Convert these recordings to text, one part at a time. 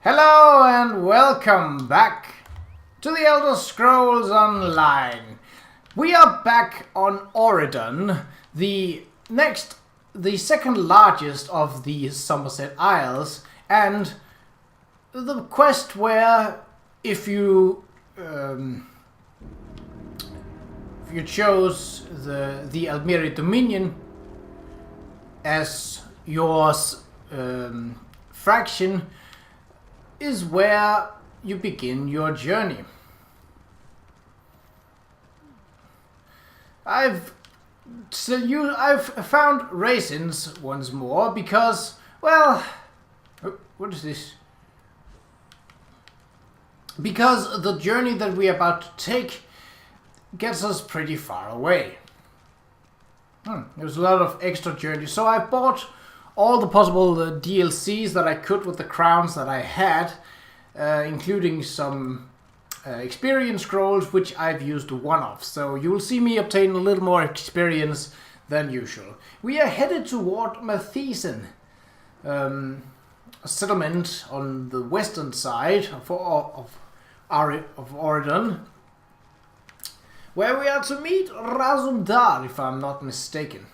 Hello and welcome back to the Elder Scrolls Online. We are back on Auridon, the second largest of the Somerset Isles, and the quest where if you chose the Almeri Dominion as your fraction, is where you begin your journey. I've found raisins once more because, well, what is this? Because the journey that we are about to take gets us pretty far away. There's a lot of extra journeys, so I bought all the possible DLCs that I could with the crowns that I had, including some experience scrolls, which I've used one of. So you will see me obtain a little more experience than usual. We are headed toward Mathiisen, a settlement on the western side of Auridon, where we are to meet Razum-dar, if I'm not mistaken.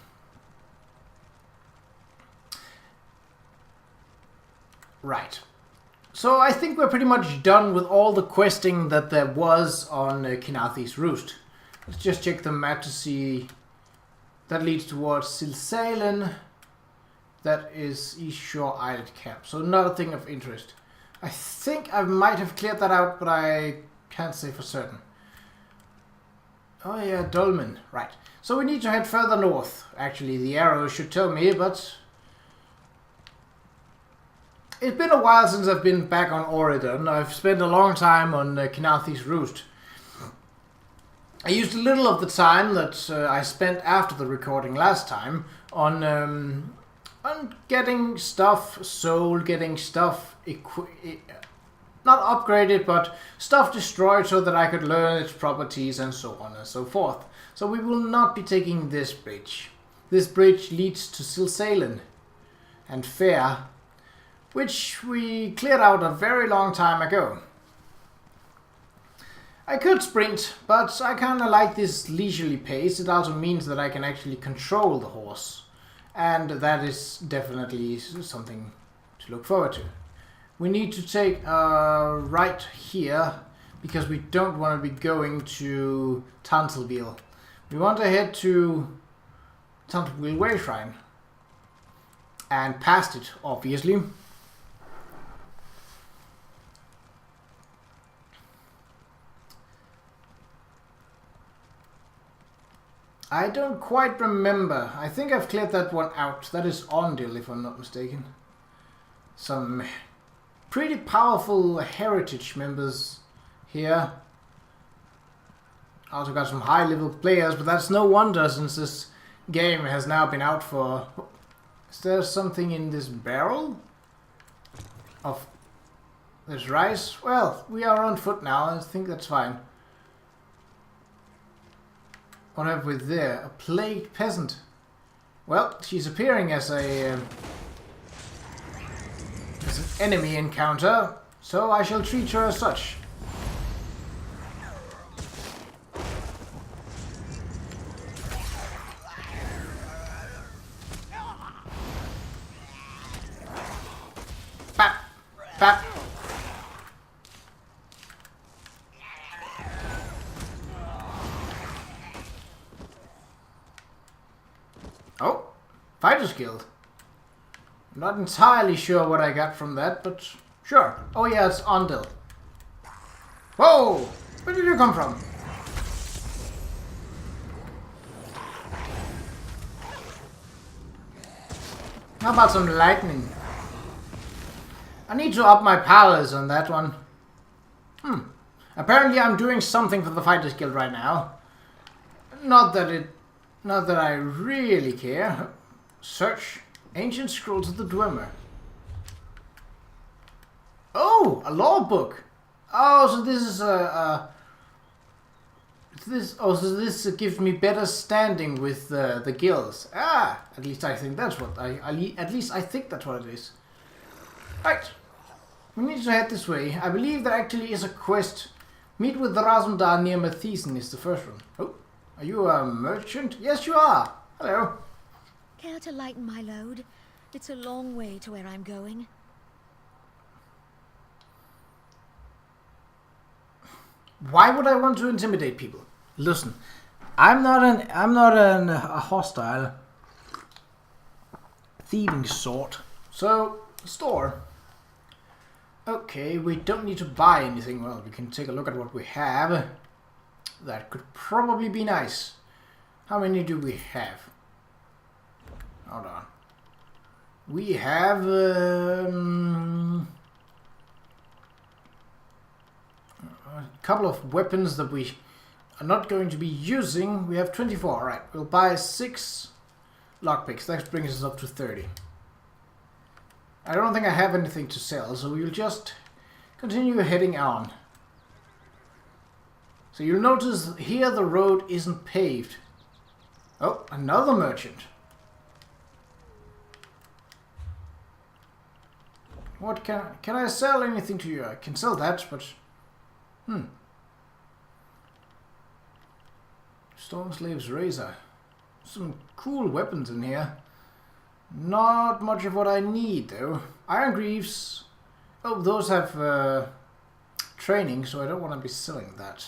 Right. So I think we're pretty much done with all the questing that there was on Kinathi's Roost. Let's just check the map to see. That leads towards Silsalen. That is East Shore Island Camp. So nothing of interest. I think I might have cleared that out, but I can't say for certain. Oh yeah, Dolmen. Right. So we need to head further north. Actually, the arrow should tell me, but it's been a while since I've been back on Auridon. I've spent a long time on Kinathi's Roost. I used a little of the time that I spent after the recording last time on getting stuff sold, getting stuff not upgraded, but stuff destroyed so that I could learn its properties and so on and so forth. So we will not be taking this bridge. This bridge leads to Silsalen and Fair, which we cleared out a very long time ago. I could sprint, but I kind of like this leisurely pace. It also means that I can actually control the horse, and that is definitely something to look forward to. We need to take a right here, because we don't want to be going to Tantalville. We want to head to Tantalville Way Shrine, and past it, obviously. I don't quite remember. I think I've cleared that one out. That is Ondil, if I'm not mistaken. Some pretty powerful heritage members here. Also got some high level players, but that's no wonder since this game has now been out for... Is there something in this barrel of this rice? Well, we are on foot now. I think that's fine. What have we there? A plagued peasant. Well, she's appearing as an enemy encounter, so I shall treat her as such. Bap! Bap! Oh, Fighter's Guild. I'm not entirely sure what I got from that, but sure. Oh yeah, it's Ondil. Whoa! Where did you come from? How about some lightning? I need to up my powers on that one. Apparently I'm doing something for the Fighters Guild right now. Not that I really care. Search Ancient Scrolls of the Dwemer. Oh, a law book. Oh, so this is so this gives me better standing with the guilds. Ah, at least I think that's what at least I think that's what it is. Right. we need to head this way. I believe there actually is a quest. Meet with the Razum-dar near Mathiisen is the first one. Oh, are you a merchant? Yes, you are. Hello. Care to lighten my load? It's a long way to where I'm going. Why would I want to intimidate people? Listen, I'm not a hostile thieving sort. So, store. Okay, we don't need to buy anything. Well, we can take a look at what we have. That could probably be nice. How many do we have? Hold on. We have a couple of weapons that we are not going to be using. We have 24. Alright, we'll buy 6 lockpicks. That brings us up to 30. I don't think I have anything to sell, so we'll just continue heading on. So you'll notice here the road isn't paved. Oh, another merchant. What can I sell anything to you? I can sell that, but Stone Slave's Razor. Some cool weapons in here. Not much of what I need though. Iron Greaves. Oh, those have training, so I don't want to be selling that.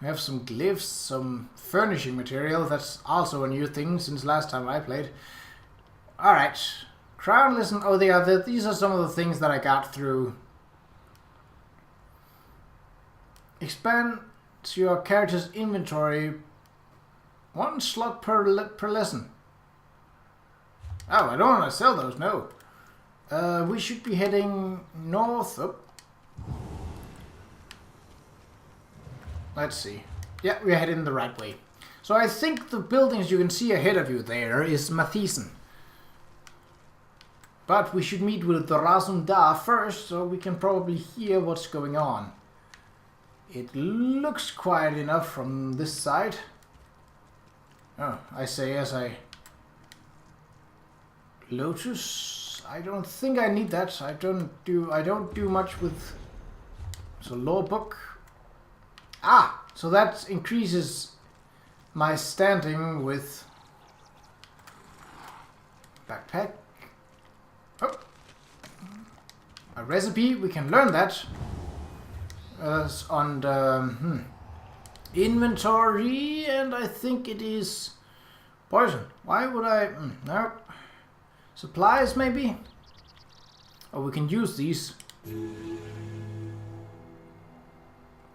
We have some glyphs, some furnishing material. That's also a new thing since last time I played. Alright. Crown, listen. Oh, these are some of the things that I got through. Expand your character's inventory 1 slot per lesson. Oh, I don't want to sell those, no. We should be heading north. Oh. Let's see. Yeah, we're heading the right way. So I think the buildings you can see ahead of you there is Mathiisen. But we should meet with the Razum-dar first, so we can probably hear what's going on. It looks quiet enough from this side. Oh, I say as I... Lotus? I don't think I need that. I don't do much with... So law book. Ah! So that increases my standing with... Backpack. Oh. A recipe, we can learn that. On the inventory, and I think it is poison. Why would I... no. Supplies, maybe? Oh, we can use these.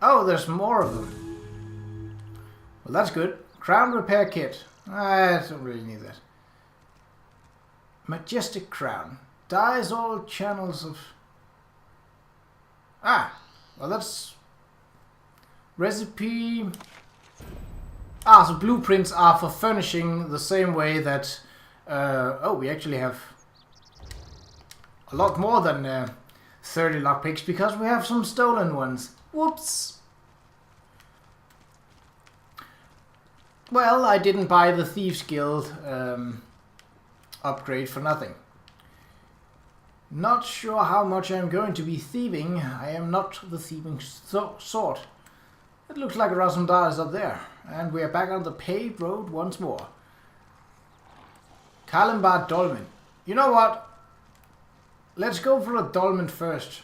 Oh, there's more of them. Well, that's good. Crown repair kit. I don't really need that. Majestic crown. Dyes all channels of... Ah! Well, that's... Recipe... Ah, so blueprints are for furnishing the same way that... oh, we actually have... a lot more than 30 lockpicks because we have some stolen ones. Whoops! Well, I didn't buy the Thieves Guild upgrade for nothing. Not sure how much I'm going to be thieving. I am not the thieving sort. It looks like Razum-dar is up there. And we are back on the paved road once more. Kalimbar Dolmen. You know what? Let's go for a Dolmen first.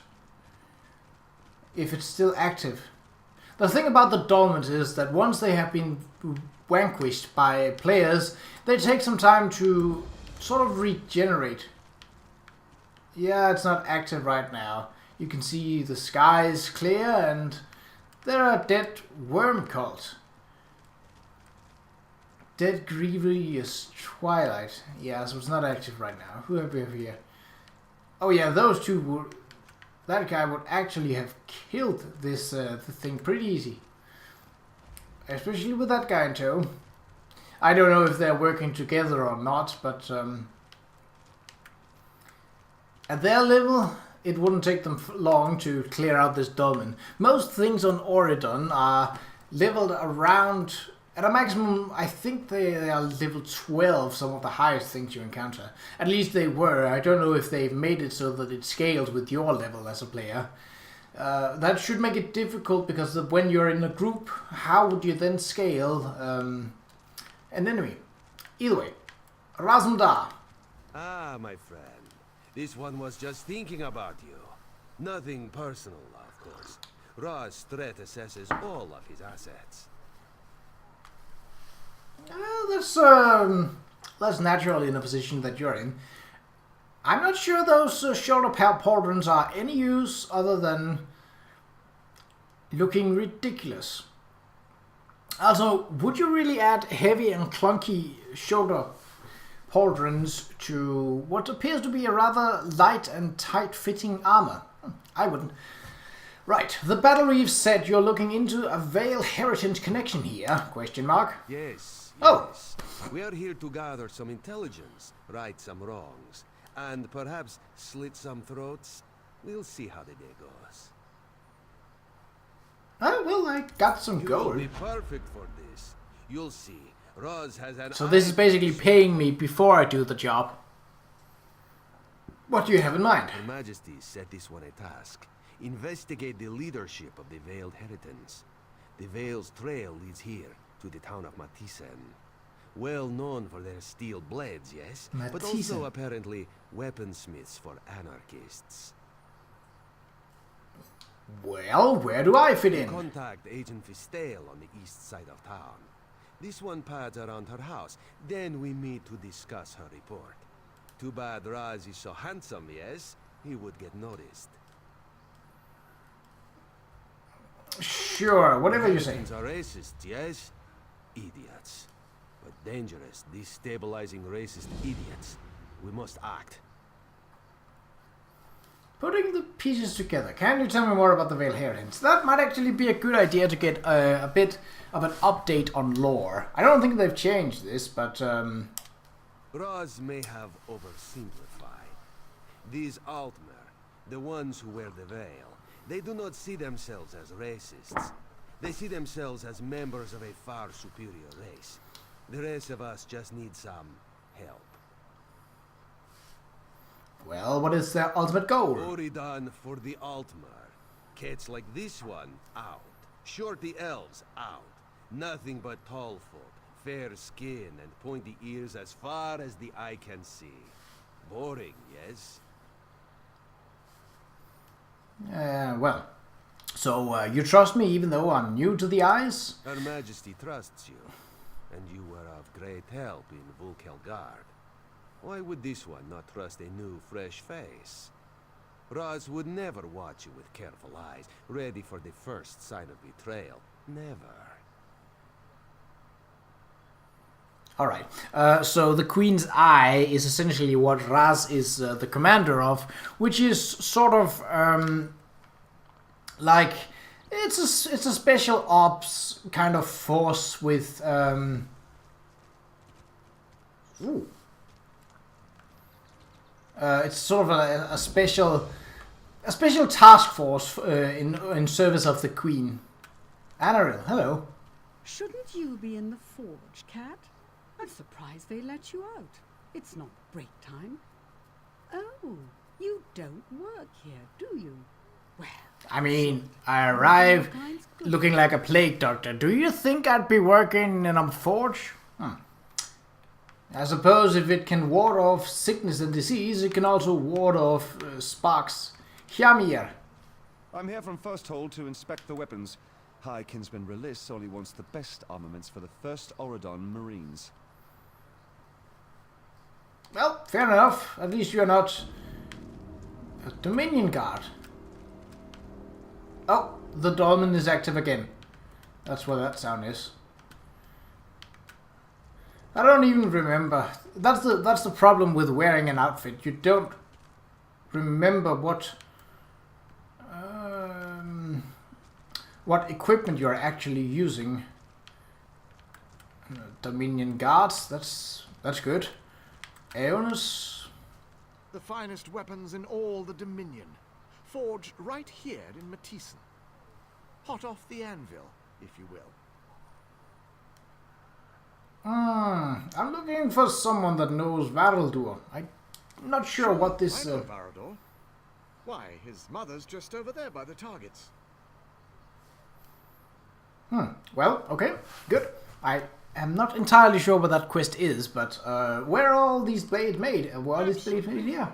If it's still active. The thing about the Dolmens is that once they have been vanquished by players, they take some time to sort of regenerate. Yeah, it's not active right now. You can see the sky is clear and there are dead worm cult. Dead Grievous Twilight. Yeah, so it's not active right now. Who have we have here? Oh yeah, those two would... That guy would actually have killed this the thing pretty easy. Especially with that guy in tow. I don't know if they're working together or not, but... at their level, it wouldn't take them long to clear out this dolmen. Most things on Auridon are leveled around At a maximum, I think they are level 12, some of the highest things you encounter. At least they were. I don't know if they've made it so that it scales with your level as a player. That should make it difficult, because when you're in a group, how would you then scale an enemy? Either way, Razum-dar. Ah, my friend. This one was just thinking about you. Nothing personal, of course. Ra's threat assesses all of his assets. That's natural in a position that you're in. I'm not sure those shoulder pauldrons are any use other than looking ridiculous. Also, would you really add heavy and clunky shoulder pauldrons to what appears to be a rather light and tight-fitting armor? I wouldn't. Right, the Battle Reef said you're looking into a Vale Heritance connection here, question mark. Yes, Oh. yes. We are here to gather some intelligence, right some wrongs, and perhaps slit some throats. We'll see how the day goes. Oh, well, I got some You gold. will be perfect for this. You'll see. Roz has an So this is basically paying me before I do the job. What do you have in mind? Her Majesty set this one a task. Investigate the leadership of the Veiled Heritance. The Veil's trail leads here, to the town of Mathiisen. Well known for their steel blades, yes? But also Mathiisen. apparently weaponsmiths for anarchists. Well, where do I fit in? Contact Agent Fistale on the east side of town. This one pads around her house. Then we meet to discuss her report. Too bad Raz is so handsome, yes? He would get noticed. Sure, whatever you say. Heritans are racist, yes? Idiots. But dangerous, destabilizing racist idiots. We must act. Putting the pieces together. Can you tell me more about the Vale Heritance? That might actually be a good idea to get a bit of an update on lore. I don't think they've changed this, but Raz may have oversimplified. These Altmer, the ones who wear the veil, they do not see themselves as racists. They see themselves as members of a far superior race. The rest of us just need some help. well, what is their ultimate goal? Auridon for the Altmer. Cats like this one, out. Shorty elves, out. Nothing but tall folk, fair skin and pointy ears as far as the eye can see. Boring, yes? Well, so you trust me even though I'm new to the eyes? Her Majesty trusts you, and you were of great help in Vulkelgard. Why would this one not trust a new, fresh face? Raz would never watch you with careful eyes, ready for the first sign of betrayal. Never. Alright, so the Queen's Eye is essentially what Raz is the commander of, which is sort of like it's a special ops kind of force with it's sort of a special task force in service of the Queen. Ayrenn, hello. Shouldn't you be in the forge, Cat? I'm surprised they let you out. It's not break time. Oh, you don't work here, do you? Well, I mean, I arrive looking like a plague doctor. Do you think I'd be working in a forge? I suppose if it can ward off sickness and disease, it can also ward off sparks. Hjamir. I'm here from First Hold to inspect the weapons. High Kinsman Relis only wants the best armaments for the First Auridon Marines. Well, fair enough. At least you're not a Dominion guard. Oh, the dolmen is active again. That's what that sound is. I don't even remember. That's the problem with wearing an outfit. You don't remember what equipment you're actually using. Dominion guards. That's good. Aeonus. The finest weapons in all the Dominion, forged right here in Mathiisen. Hot off the anvil, if you will. I'm looking for someone that knows Varildur. I'm not sure what this... I know Varador. Why, his mother's just over there by the targets. Well, okay, good. I am not entirely sure what that quest is, but where are all these blades made? Why are these blades made here?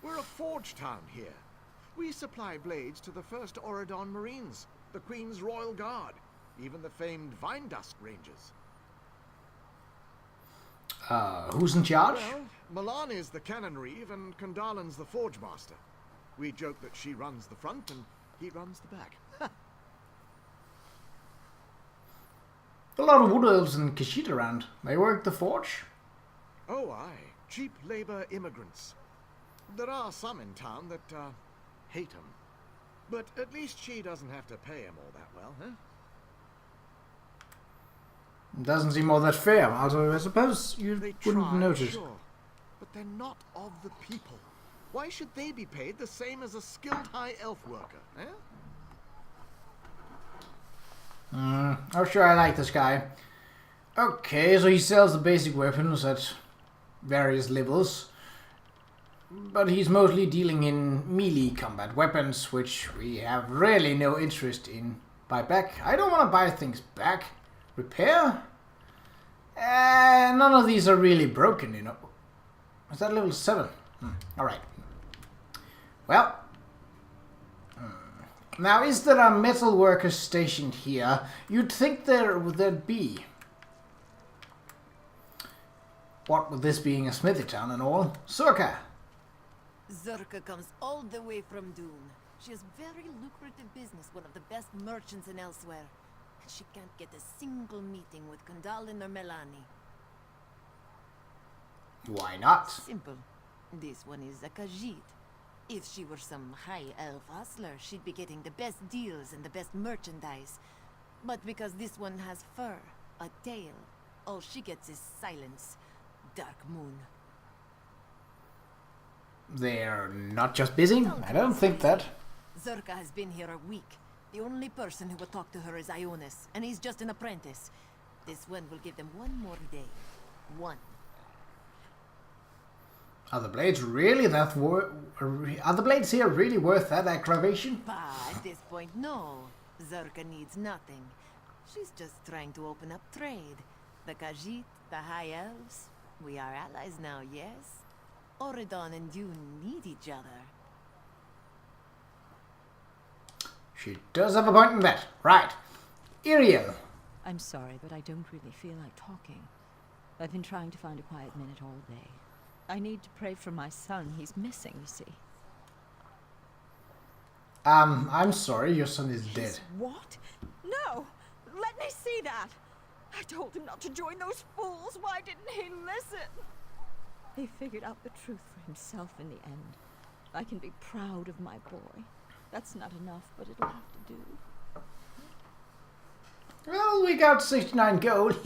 We're a forge town here. We supply blades to the First Auridon Marines, the Queen's Royal Guard, even the famed Vine Dusk Rangers. Who's in charge? Well, Milan is the cannon reeve and Condalin's the forge master. We joke that she runs the front and he runs the back. A lot of wood elves and Khajiit around. They work the forge. Oh, aye. Cheap labor immigrants. There are some in town that, hate 'em. But at least she doesn't have to pay 'em all that well, huh? Doesn't seem all that fair. Also, I suppose you They wouldn't try, notice. sure. But they're not of the people. Why should they be paid the same as a skilled high elf worker, eh? Oh, sure, I like this guy. Okay, so he sells the basic weapons at various levels. But he's mostly dealing in melee combat weapons, which we have really no interest in. Buy back. I don't want to buy things back. Repair? None of these are really broken, you know. Is that level 7? Alright. Well. Now, is there a metal worker stationed here? You'd think there'd be. What with this being a smithy town and all? Surka! Zurka comes all the way from Dune. She has very lucrative business, one of the best merchants in elsewhere. And she can't get a single meeting with Kandalin or Melani. Why not? Simple. This one is a Khajiit. If she were some high elf hustler, she'd be getting the best deals and the best merchandise. But because this one has fur, a tail, all she gets is silence. Dark Moon. They're not just busy? I don't think that. Zurka has been here a week. The only person who would talk to her is Ionis, and he's just an apprentice. This one will give them one more day. One. Are the blades really that are the blades here really worth that aggravation? Bah, at this point, no. Zurka needs nothing. She's just trying to open up trade. The Khajiit, the High Elves, we are allies now, yes? Auridon and Dune need each other. She does have a point in that. Right. Iriel. I'm sorry, but I don't really feel like talking. I've been trying to find a quiet minute all day. I need to pray for my son. He's missing, you see. I'm sorry, your son is dead. What? No! Let me see that! I told him not to join those fools. Why didn't he listen? He figured out the truth for himself in the end. I can be proud of my boy. That's not enough, but it'll have to do. Well, we got 69 gold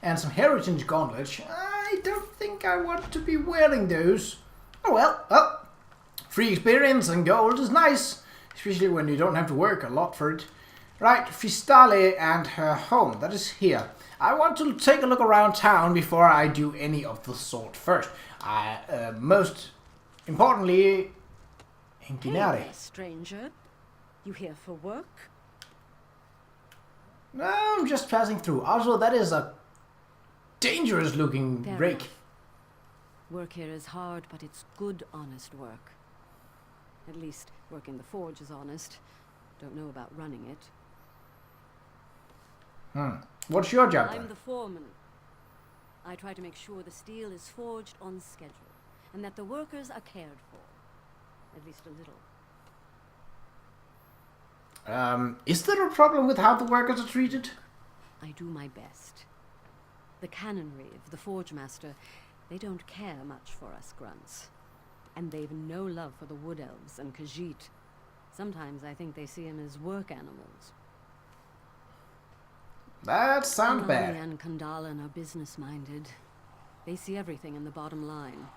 and some Heritance gauntlets. I don't think I want to be wearing those. Oh well, free experience and gold is nice, especially when you don't have to work a lot for it. Right, Fistale and her home, that is here. I want to take a look around town before I do any of the sort first. Most importantly, Inquinare. Hey, stranger. You here for work? No, I'm just passing through. Also, that is a dangerous looking Fair rake. enough. Work here is hard, but it's good, honest work. At least, work in the forge is honest. Don't know about running it. What's your job I'm then? the foreman. I try to make sure the steel is forged on schedule, and that the workers are cared for. At least a little. Is there a problem with how the workers are treated? I do my best. The canonry of the forge master, they don't care much for us grunts. And they've no love for the wood elves and Khajiit. Sometimes I think they see him as work animals. That sounds Anali bad. and Kandalin are business-minded. They see everything in the bottom line.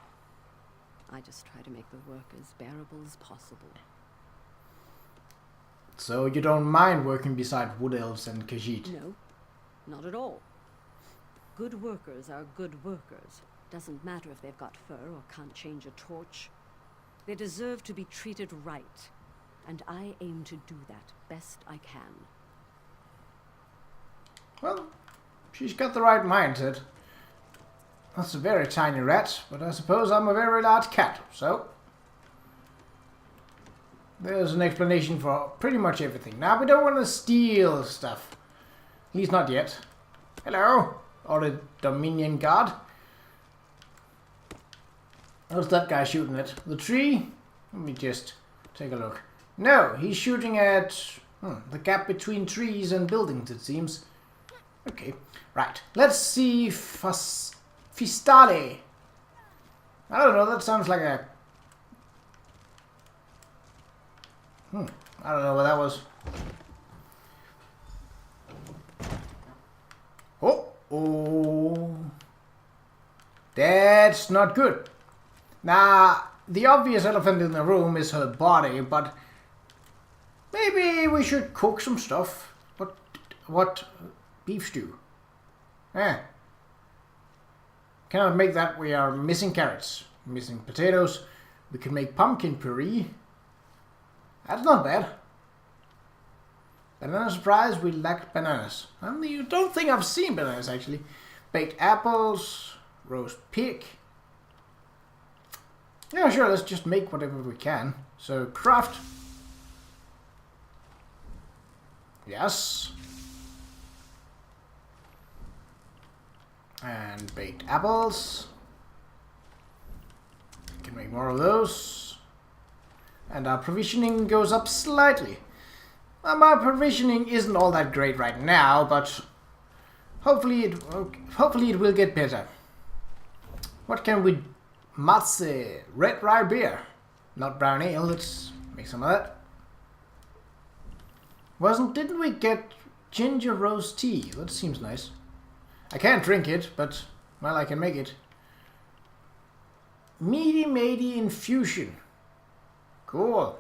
I just try to make the work as bearable as possible. So you don't mind working beside wood elves and Khajiit? No, not at all. Good workers are good workers. Doesn't matter if they've got fur or can't change a torch. They deserve to be treated right, and I aim to do that best I can. Well, she's got the right mindset. That's a very tiny rat, but I suppose I'm a very large cat, so... There's an explanation for pretty much everything. Now, we don't want to steal stuff. At least not yet. Hello, or the Dominion Guard. What's that guy shooting at? The tree? Let me just take a look. No, he's shooting at the gap between trees and buildings, it seems. Okay, right. Let's see Fistale. I don't know, that sounds like a... I don't know what that was. Oh. That's not good. Now, the obvious elephant in the room is her body, but maybe we should cook some stuff. What? Beef stew. Cannot make that. We are missing carrots, missing potatoes. We can make pumpkin puree. That's not bad. Banana surprise, we lack bananas. You don't think I've seen bananas, actually. Baked apples, roast pig. Yeah, sure, let's just make whatever we can. So, craft. Yes. And baked apples. We can make more of those. And our provisioning goes up slightly. My provisioning isn't all that great right now, but hopefully it will get better. What can we... Matze, red rye beer. Not brown ale, let's make some of that. Didn't we get ginger rose tea? That seems nice. I can't drink it, but, well, I can make it. Meaty matey infusion. Cool.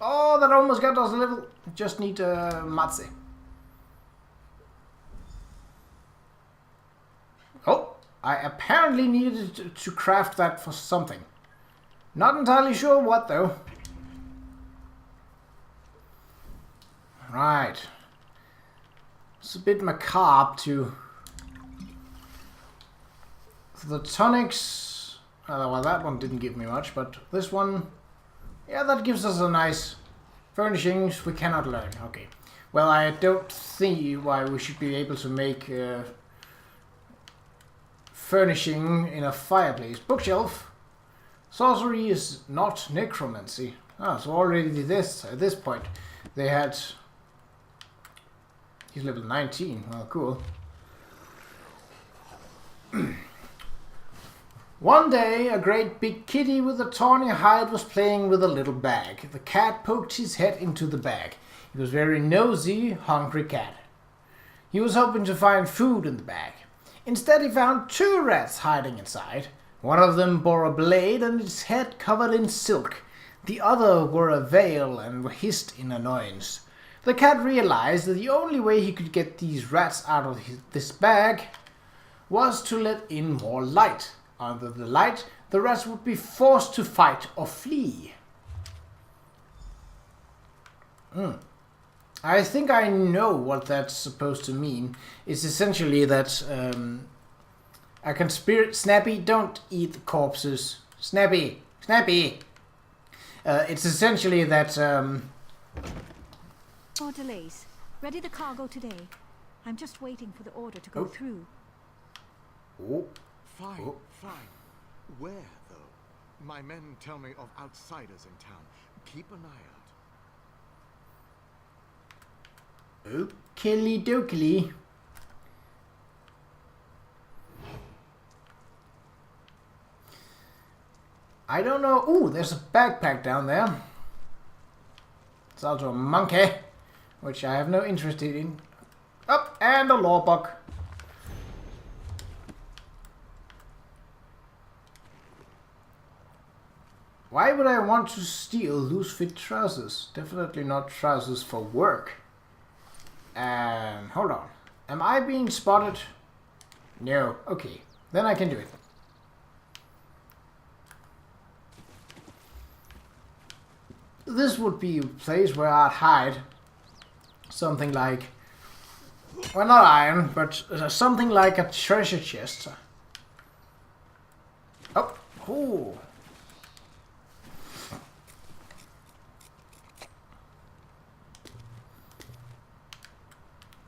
Oh, that almost got us a little... Just need matze. Oh, I apparently needed to craft that for something. Not entirely sure what, though. Right. It's a bit macabre to... The tonics... well, that one didn't give me much, but this one... Yeah, that gives us a nice... Furnishings we cannot learn. Okay. Well, I don't see why we should be able to make... furnishing in a fireplace. Bookshelf. Sorcery is not necromancy. Ah, so already this at this point they had... He's level 19. Well, cool. One day, a great big kitty with a tawny hide was playing with a little bag. The cat poked his head into the bag. He was a very nosy, hungry cat. He was hoping to find food in the bag. Instead, he found 2 rats hiding inside. One of them bore a blade and its head covered in silk. The other wore a veil and hissed in annoyance. The cat realized that the only way he could get these rats out of this bag was to let in more light. Under the light, the rats would be forced to fight or flee. I think I know what that's supposed to mean. It's essentially that a conspiracy... Snappy, don't eat the corpses. Snappy! Snappy! It's essentially that... More delays. Ready the cargo today. I'm just waiting for the order to go through. Oh. Fine, fine. Where, though? My men tell me of outsiders in town. Keep an eye out. Okie dokie. I don't know. Ooh, there's a backpack down there. It's also a monkey, which I have no interest in. Up, and a lawbuck. Why would I want to steal loose-fit trousers? Definitely not trousers for work. And hold on. Am I being spotted? No. Okay. Then I can do it. This would be a place where I'd hide something like, well, not iron, but something like a treasure chest. Oh, ooh.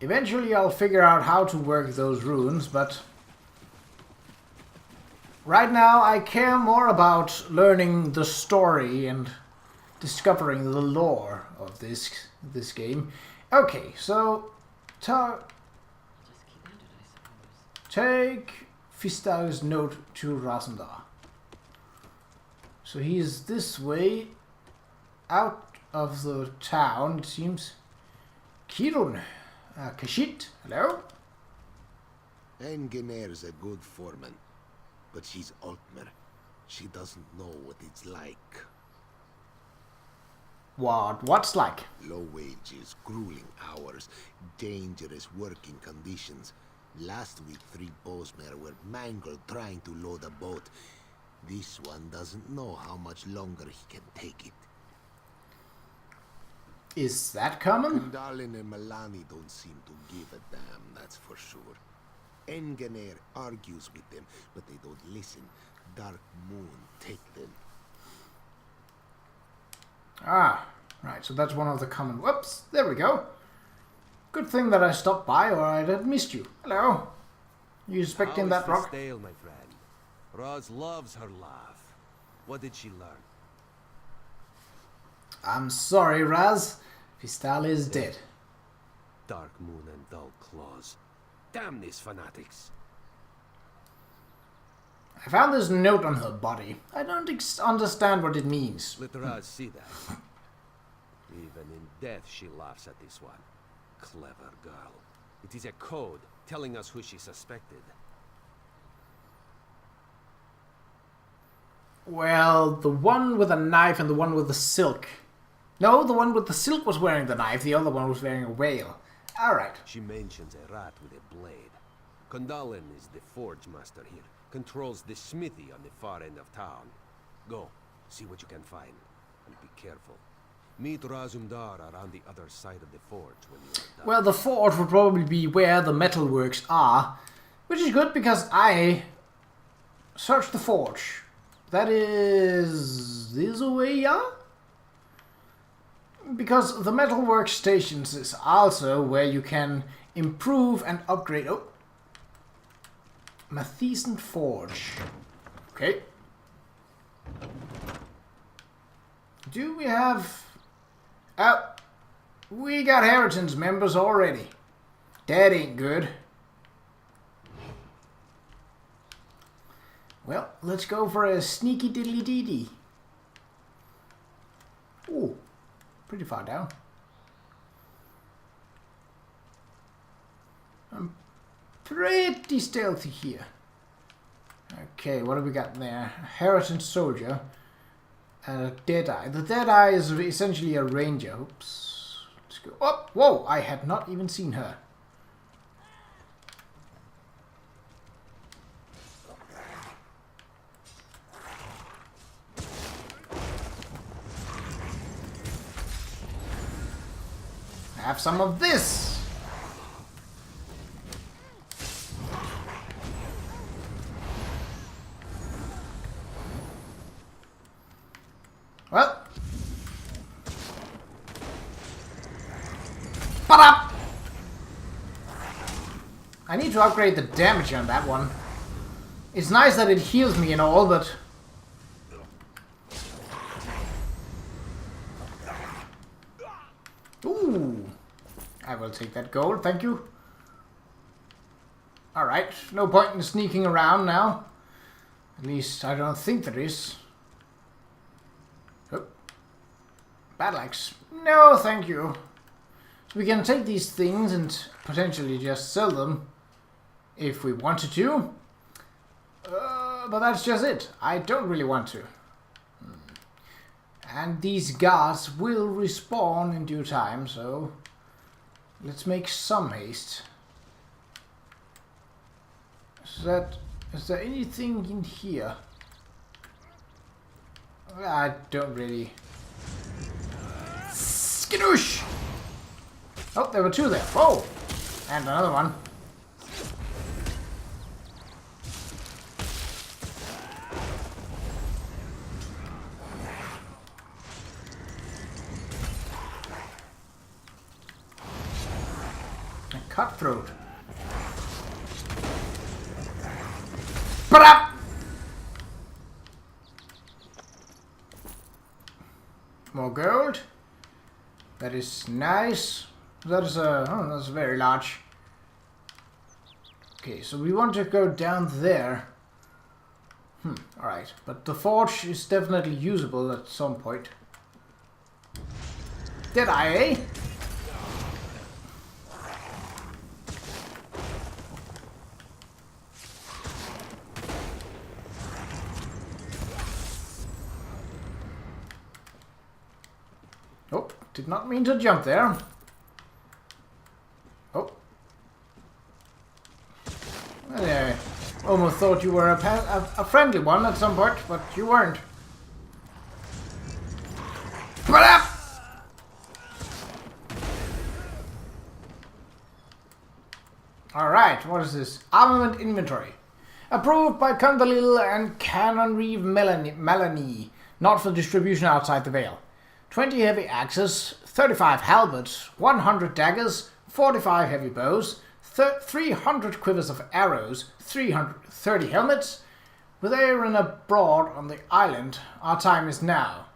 Eventually I'll figure out how to work those runes, but right now I care more about learning the story and discovering the lore of this game. Okay, so take Fistar's note to Razum-dar. So he is this way out of the town, it seems. Kirun. Khajiit, hello? Engineer's a good foreman, but she's Altmer. She doesn't know what it's like. What's like? Low wages, grueling hours, dangerous working conditions. Last week 3 Bosmer were mangled trying to load a boat. This one doesn't know how much longer he can take it. Is that common? Darlin and Milani don't seem to give a damn, that's for sure. Engineer argues with them, but they don't listen. Dark Moon take them. Ah, right, so that's one of the common... Whoops, there we go. Good thing that I stopped by or I'd have missed you. Hello. You expecting that rock? Stale, my friend. Roz loves her laugh. What did she learn? I'm sorry, Raz. Fistal is dead. Dark Moon and dull claws. Damn these fanatics. I found this note on her body. I don't understand what it means. Let Raz see that. Even in death she laughs at this one. Clever girl. It is a code telling us who she suspected. Well, the one with a knife and the one with the silk. No, the one with the silk was wearing the knife, the other one was wearing a whale. Alright. She mentions a rat with a blade. Condalin is the forge master here. Controls the smithy on the far end of town. Go, see what you can find. And be careful. Meet Razum-dar around the other side of the forge when you are done. Well, the forge would probably be where the metalworks are. Which is good because I searched the forge. That is this way, yeah? Because the metalwork stations is also where you can improve and upgrade. Oh, Mathiisen Forge. Okay. Do we have... Oh, we got Heritance members already. That ain't good. Well, let's go for a sneaky diddly dee dee. Ooh, pretty far down. I'm pretty stealthy here. Okay, what have we got there? A Heritance soldier and a Deadeye. The Deadeye is essentially a ranger. Oops. Let's go. Oh, whoa! I had not even seen her. Have some of this. Well, ba-da! I need to upgrade the damage on that one. It's nice that it heals me and all, but ooh, I will take that gold, thank you. Alright, no point in sneaking around now. At least I don't think there is. Oh. Battle axe. No, thank you. So we can take these things and potentially just sell them if we wanted to. But that's just it. I don't really want to. And these guards will respawn in due time, so let's make some haste. Is there anything in here? I don't really. Skadoosh! Oh, there were two there. Whoa! And another one. A cutthroat. Ba-da! More gold. That is nice. That is that's very large. Okay, so we want to go down there. Alright. But the forge is definitely usable at some point. Did I, eh? Oh, did not mean to jump there. Oh. I almost thought you were a friendly one at some point, but you weren't. Alright, what is this? Armament inventory. Approved by Cundalil and Canon Reeve Melanie. Not for distribution outside the Vale. 20 heavy axes, 35 halberds, 100 daggers, 45 heavy bows, 300 quivers of arrows, 330 helmets. With Ayrenn abroad on the island, our time is now.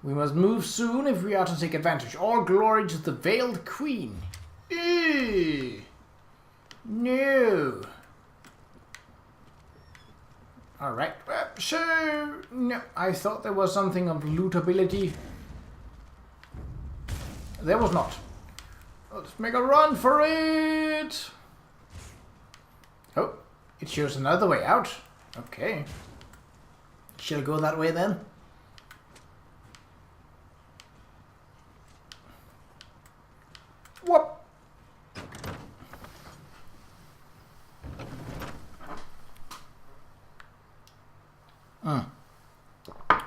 We must move soon if we are to take advantage. All glory to the Veiled Queen. Ew. No. Alright, so... No, I thought there was something of lootability. There was not. Let's make a run for it! Oh, it shows another way out. Okay. Shall I go that way then? Whoop!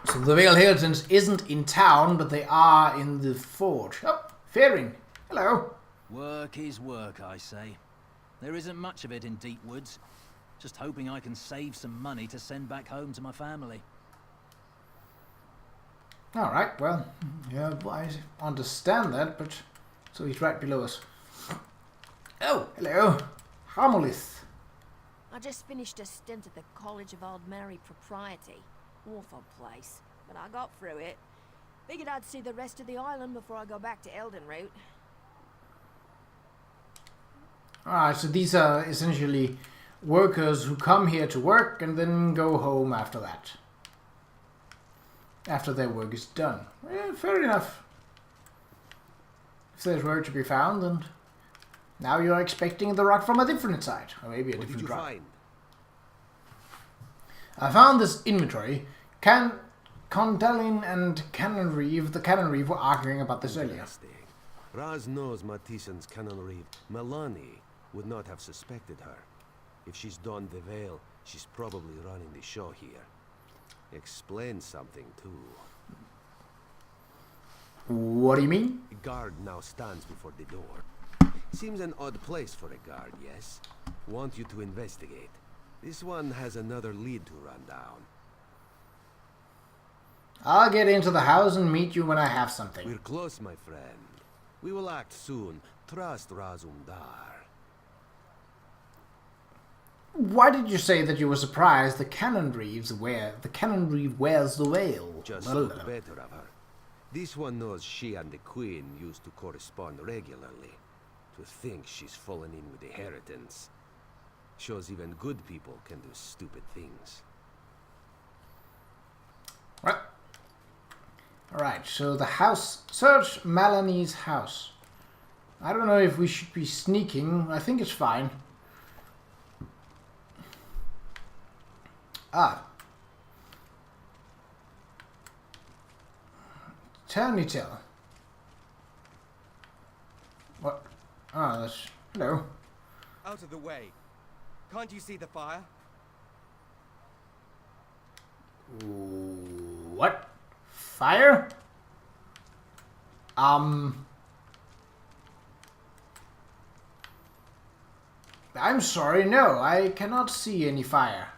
So the Vale Heritance isn't in town, but they are in the forge. Oh, Fearing. Hello. Work is work, I say. There isn't much of it in Deep Woods. Just hoping I can save some money to send back home to my family. Alright, well, yeah, I understand that, but... So he's right below us. Oh, hello. Harmolith. I just finished a stint at the College of Old Mary Propriety. Awful place, but I got through it. Figured I'd see the rest of the island before I go back to Eldenroot. Alright, so these are essentially workers who come here to work and then go home after that. After their work is done. Well, fair enough. If there's work to be found, and now you're expecting the rock from a different side. Or maybe a different rock. What did you find? I found this inventory. Condalin and Canon Reeve, the Canon Reeve, were arguing about this earlier. Raz knows Mathiesen's Canon Reeve. Melanie would not have suspected her. If she's donned the veil, she's probably running the show here. Explains something, too. What do you mean? A guard now stands before the door. Seems an odd place for a guard, yes? Want you to investigate. This one has another lead to run down. I'll get into the house and meet you when I have something. We're close, my friend. We will act soon. Trust Razum-dar. Why did you say that you were surprised the Canon Reeve wears the veil? Just look better of her. This one knows she and the Queen used to correspond regularly. To think she's fallen in with the Heritance. Shows even good people can do stupid things. Right. Alright, so the house... Search Melanie's house. I don't know if we should be sneaking. I think it's fine. Ah. Tell. What? Oh, Oh, that's... Hello. Out of the way. Can't you see the fire? What? Fire? I'm sorry, no, I cannot see any fire.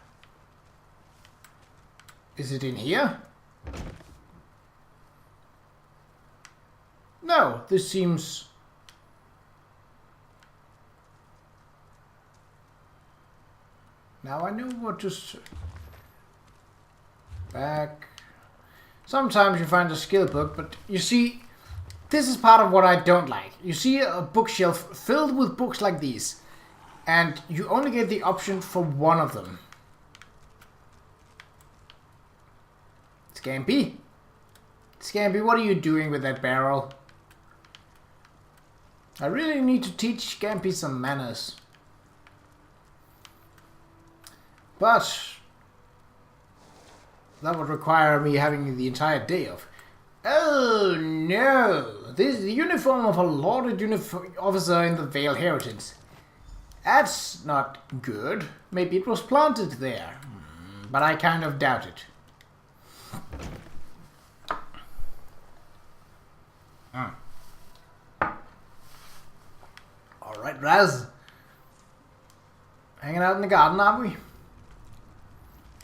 Is it in here? No, this seems... Now I know what to... Back... Sometimes you find a skill book, but you see, this is part of what I don't like. You see a bookshelf filled with books like these, and you only get the option for one of them. Scampy? Scampy, what are you doing with that barrel? I really need to teach Scampy some manners. But that would require me having the entire day off. Oh no! This is the uniform of a lauded officer in the Vale Heritance. That's not good. Maybe it was planted there. But I kind of doubt it. Alright, Raz. Hanging out in the garden, are we?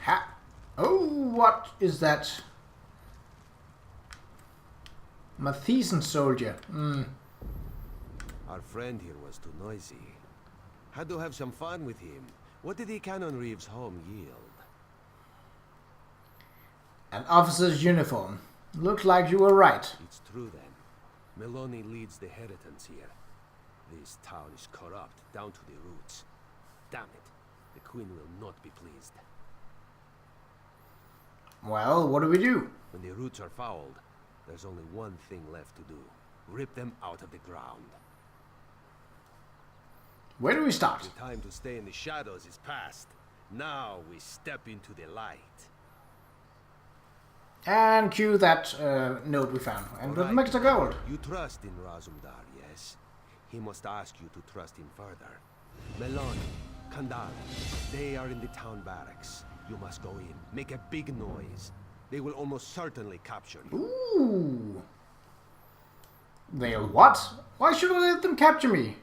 Ha! Oh, what is that? Mathiisen soldier. Our friend here was too noisy. Had to have some fun with him. What did the Cannon Reeves home yield? An officer's uniform. Looks like you were right. It's true then. Meloni leads the Heritance here. This town is corrupt down to the roots. Damn it. The Queen will not be pleased. Well, what do we do? When the roots are fouled, there's only one thing left to do. Rip them out of the ground. Where do we start? The time to stay in the shadows is past. Now we step into the light. And cue that note we found. And with extra gold. You trust in Razum-dar, yes? He must ask you to trust him further. Meloni, Kandal, they are in the town barracks. You must go in, make a big noise. They will almost certainly capture you. Ooh. They'll what? Why should I let them capture me?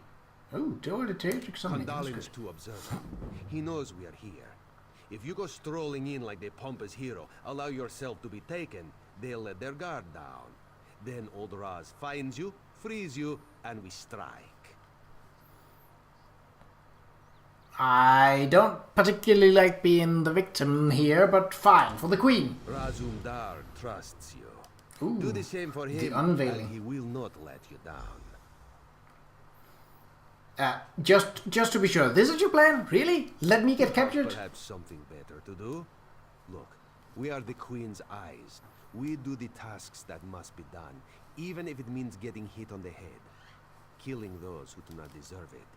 Oh, told it to something. Kandalin is too observant. He knows we are here. If you go strolling in like the pompous hero, allow yourself to be taken, they'll let their guard down. Then old Raz finds you, frees you, and we strike. I don't particularly like being the victim here, but fine, for the Queen. Razum-dar trusts you. Ooh, do the same for him, the unveiling. and he will not let you down. Just to be sure, this is your plan? Really? Let me get captured? Perhaps something better to do? Look, we are the Queen's eyes. We do the tasks that must be done, even if it means getting hit on the head. Killing those who do not deserve it.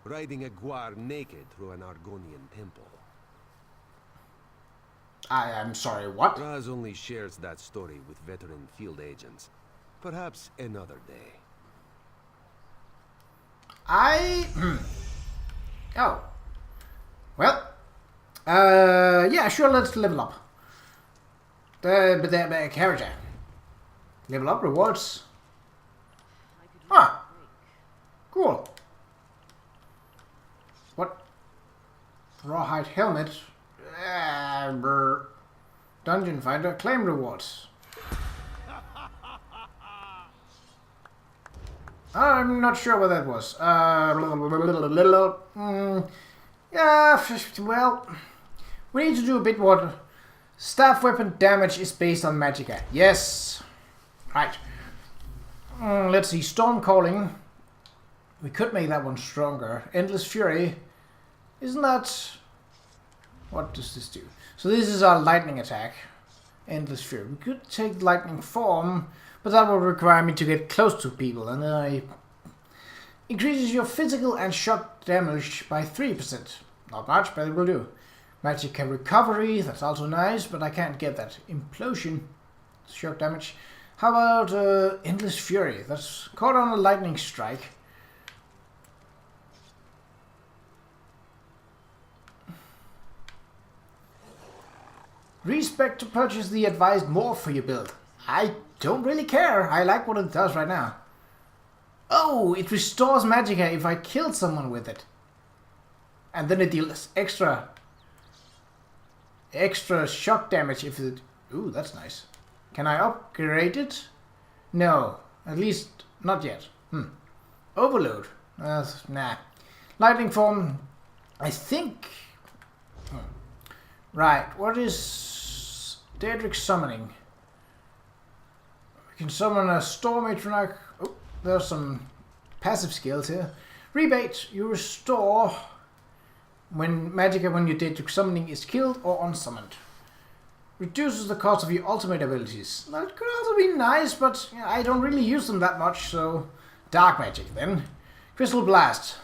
Riding a guar naked through an Argonian temple. I'm sorry, what? Raz only shares that story with veteran field agents. Perhaps another day. Oh. Well. Yeah, sure, let's level up. The character. Level up rewards. Cool. What? Rawhide helmet. Dungeon finder. Claim rewards. I'm not sure what that was. Yeah, well, we need to do a bit more. Staff weapon damage is based on magicka. Yes. Right. Let's see. Storm calling. We could make that one stronger. Endless fury. Isn't that... What does this do? So this is our lightning attack. Endless fury. We could take lightning form, but that will require me to get close to people, and then I... Increases your physical and shock damage by 3%. Not much, but it will do. Magicka recovery, that's also nice, but I can't get that. Implosion, shock damage. How about Endless Fury? That's caught on a lightning strike. Respect to purchase the advised morph for your build. I don't really care. I like what it does right now. Oh, it restores magicka if I kill someone with it. And then it deals extra shock damage if it... Ooh, that's nice. Can I upgrade it? No, at least not yet. Overload. Nah. Lightning form, I think... Right, what is Daedric summoning? We can summon a Storm Atronach. Oh, there's some passive skills here. Rebate, you restore when magicka when your Daedric summoning is killed or unsummoned. Reduces the cost of your ultimate abilities. That could also be nice, but I don't really use them that much, so... Dark magic, then. Crystal Blast.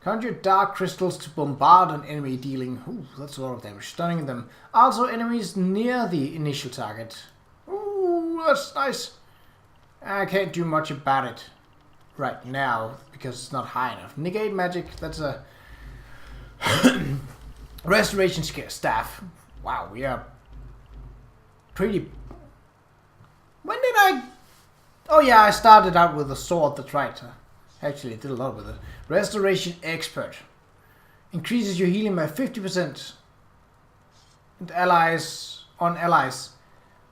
Conjure dark crystals to bombard an enemy, dealing... Ooh, that's a lot of damage. Stunning them. Also enemies near the initial target. Ooh, that's nice. I can't do much about it right now, because it's not high enough. Negate magic, that's a... Restoration staff. Wow, we are pretty... When did I... Oh yeah, I started out with a sword, that's right. Actually, I did a lot with it. Restoration Expert. Increases your healing by 50%. And allies... on allies.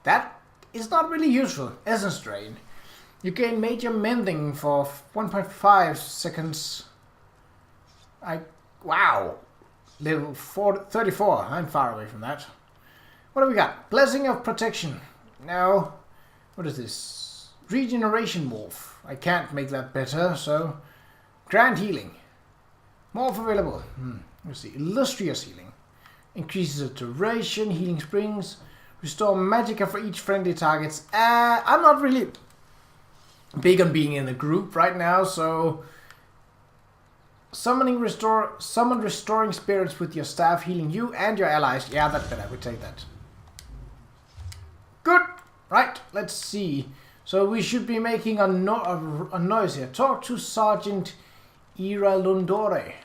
That is not really useful. Essence Drain. You gain major mending for 1.5 seconds. Wow. Level 34. I'm far away from that. What do we got? Blessing of Protection. No. What is this? Regeneration Morph. I can't make that better, so... Grand Healing. Morph available. Let's see. Illustrious Healing. Increases the duration. Healing Springs. Restore magicka for each friendly targets. I'm not really big on being in a group right now, so... Summon restoring spirits with your staff, healing you and your allies. Yeah, that's better. I would take that. Good. Right. Let's see. So we should be making a noise here. Talk to Sergeant Ayrenn. Let's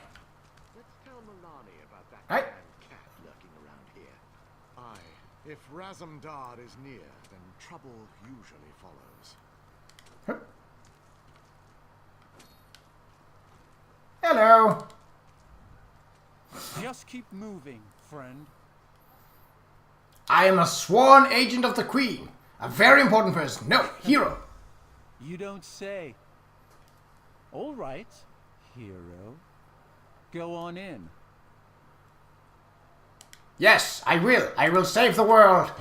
tell Milani about that right. cat lurking around here. Aye, if Razum-dar is near, then trouble usually follows. Hello. Just keep moving, friend. I am a sworn agent of the Queen. A very important person. No, hero. You don't say. All right, hero. Go on in. Yes, I will. I will save the world.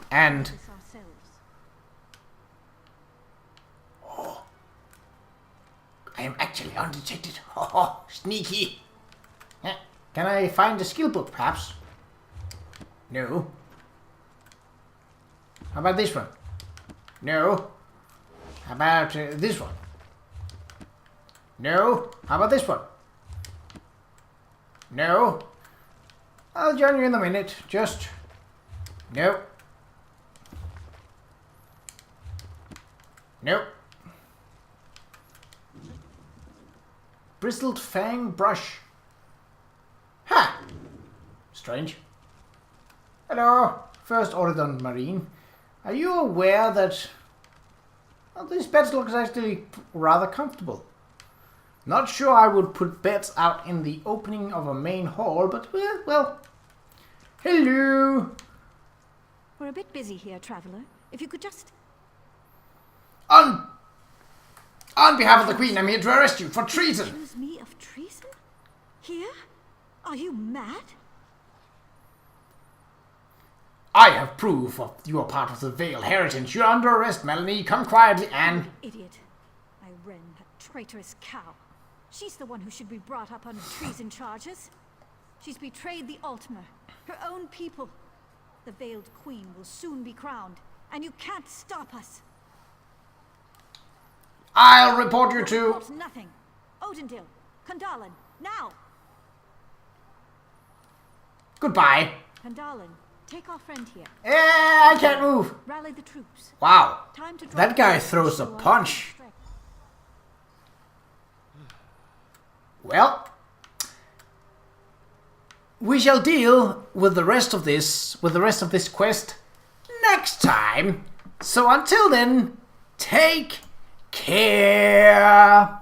And... Oh. I am actually undetected. Oh, sneaky. Can I find the skill book, perhaps? No. How about this one? No. How about this one? No. How about this one? No. I'll join you in a minute. Just... No. Nope. Bristled Fang Brush. Ha! Strange. Hello, First Auridon Marine. Are you aware that... Well, these beds look actually rather comfortable. Not sure I would put beds out in the opening of a main hall, but well... Hello! We're a bit busy here, traveler. If you could just... On behalf of the Queen, I'm here to arrest you for treason! Accuse me of treason? Here? Are you mad? I have proof of you are part of the Veil Heritance. You're under arrest, Melanie. Come quietly, Anne. Idiot. Ayrenn, that traitorous cow. She's the one who should be brought up on treason charges. She's betrayed the Altmer, her own people. The Veiled Queen will soon be crowned, and you can't stop us. I'll report you to... Report nothing. Odendil, Kandalin, now! Goodbye. Kandalin, take our friend here. I can't move. Rally the troops. Wow. Time to That guy throws a punch. Well. we shall deal with the rest of this, quest next time. So until then, take care.